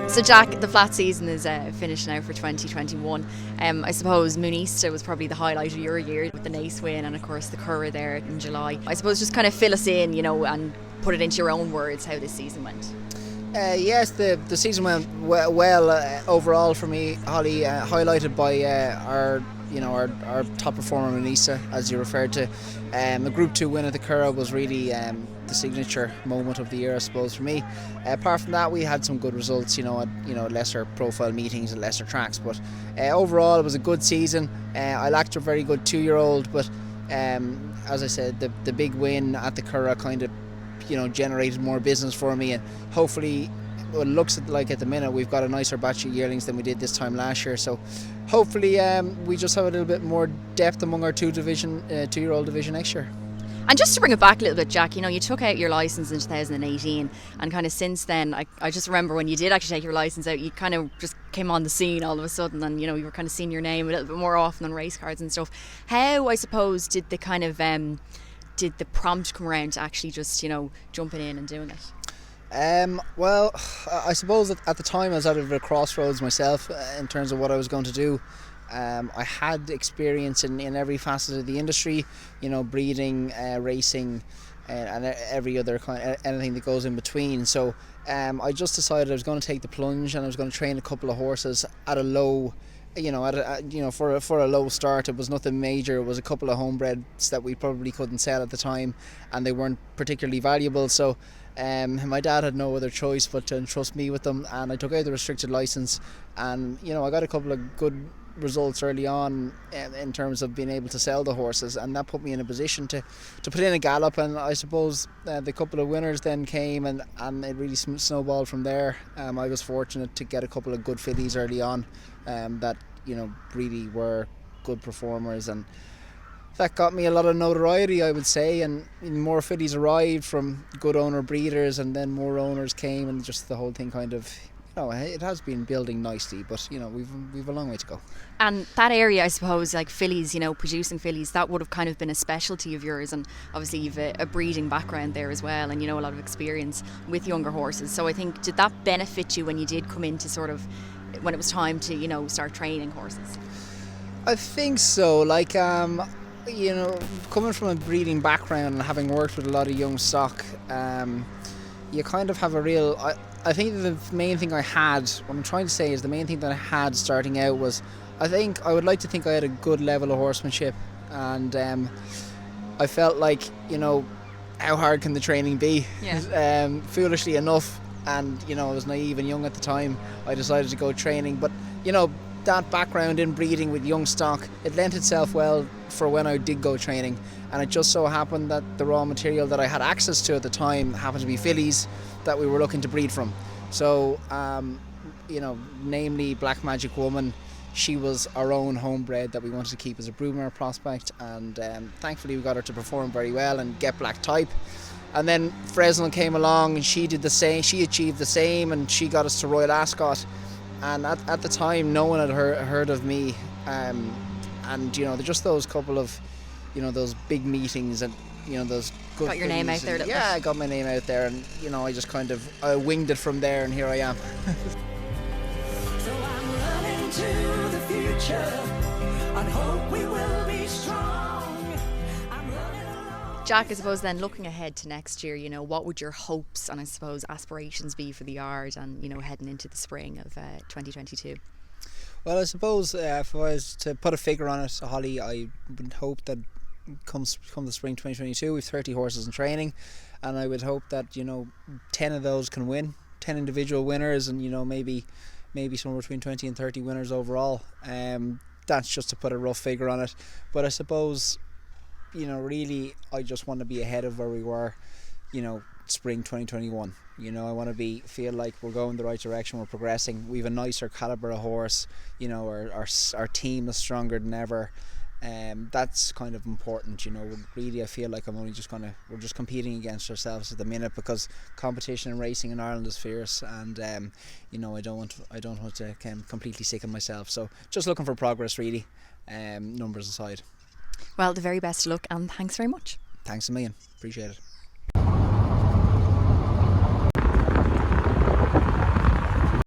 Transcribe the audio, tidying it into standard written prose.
So Jack, the flat season is finished now for 2021. I suppose Moonista was probably the highlight of your year with the Nace win and of course the Curragh there in July. I suppose just kind of fill us in, and put it into your own words how this season went. Yes, the season went well overall for me, Holly, highlighted by our top performer Moonista, as you referred to. The Group 2 win at the Curragh was really the signature moment of the year, I suppose, for me. Apart from that, we had some good results, at lesser profile meetings and lesser tracks, but overall it was a good season. I lacked a very good 2-year-old, but as I said, the big win at the Curragh kind of generated more business for me, and hopefully it looks like at the minute we've got a nicer batch of yearlings than we did this time last year, so hopefully we just have a little bit more depth among our 2-year-old division next year. And just to bring it back a little bit, Jack, you took out your licence in 2018, and kind of since then, I just remember when you did actually take your licence out, you kind of just came on the scene all of a sudden, and you were kind of seeing your name a little bit more often on race cards and stuff. How, I suppose, did the kind of did the prompt come around to actually just jumping in and doing it? Well, I suppose at the time I was out of a crossroads myself in terms of what I was going to do. I had experience in every facet of the industry, breeding, racing, and every other kind, anything that goes in between. So I just decided I was going to take the plunge, and I was going to train a couple of horses at a low, for a low start. It was nothing major. It was a couple of homebreds that we probably couldn't sell at the time, and they weren't particularly valuable. So my dad had no other choice but to entrust me with them, and I took out the restricted license, and I got a couple of good results early on in terms of being able to sell the horses, and that put me in a position to put in a gallop. And I suppose the couple of winners then came, and it really snowballed from there. I was fortunate to get a couple of good fillies early on that really were good performers, and that got me a lot of notoriety, I would say, and more fillies arrived from good owner breeders, and then more owners came, and just the whole thing kind of it has been building nicely, but we've a long way to go. And that area, I suppose, like fillies, producing fillies, that would have kind of been a specialty of yours, and obviously you've a breeding background there as well, and a lot of experience with younger horses. So I think, did that benefit you when you did come into sort of when it was time to start training horses? I think so. Like coming from a breeding background and having worked with a lot of young stock, you kind of have a real. I think the main thing I had, what I'm trying to say is the main thing that I had starting out was, I would like to think I had a good level of horsemanship, and I felt like, how hard can the training be? Yeah. Foolishly enough, and I was naive and young at the time, I decided to go training, but that background in breeding with young stock, it lent itself well for when I did go training, and it just so happened that the raw material that I had access to at the time happened to be fillies that we were looking to breed from. So namely Black Magic Woman, she was our own homebred that we wanted to keep as a broodmare prospect, and thankfully we got her to perform very well and get black type. And then Fresnel came along, and she did the same, she achieved the same, and she got us to Royal Ascot. And at the time, no one had heard of me, and just those couple of, those big meetings, and those good. Got your name out there. Yeah, I got my name out there, and I just kind of winged it from there, and here I am. So I'm running to the future, and hope we will be strong. I'm running along. Jack, I suppose then looking ahead to next year, what would your hopes and I suppose aspirations be for the yard, and heading into the spring of 2022? Well, I suppose if I was to put a figure on it, Holly, I would hope that come the spring 2022, we've 30 horses in training, and I would hope that 10 of those can win, 10 individual winners, and maybe somewhere between 20 and 30 winners overall. That's just to put a rough figure on it, but I suppose really I just want to be ahead of where we were spring 2021. I want to feel like we're going the right direction, we're progressing, we have a nicer calibre of horse, our team is stronger than ever. That's kind of important. Really I feel like we're just competing against ourselves at the minute, because competition and racing in Ireland is fierce, and I don't want to completely sicken myself, so just looking for progress really, numbers aside. Well, the very best of luck, and thanks very much. Thanks a million, appreciate it.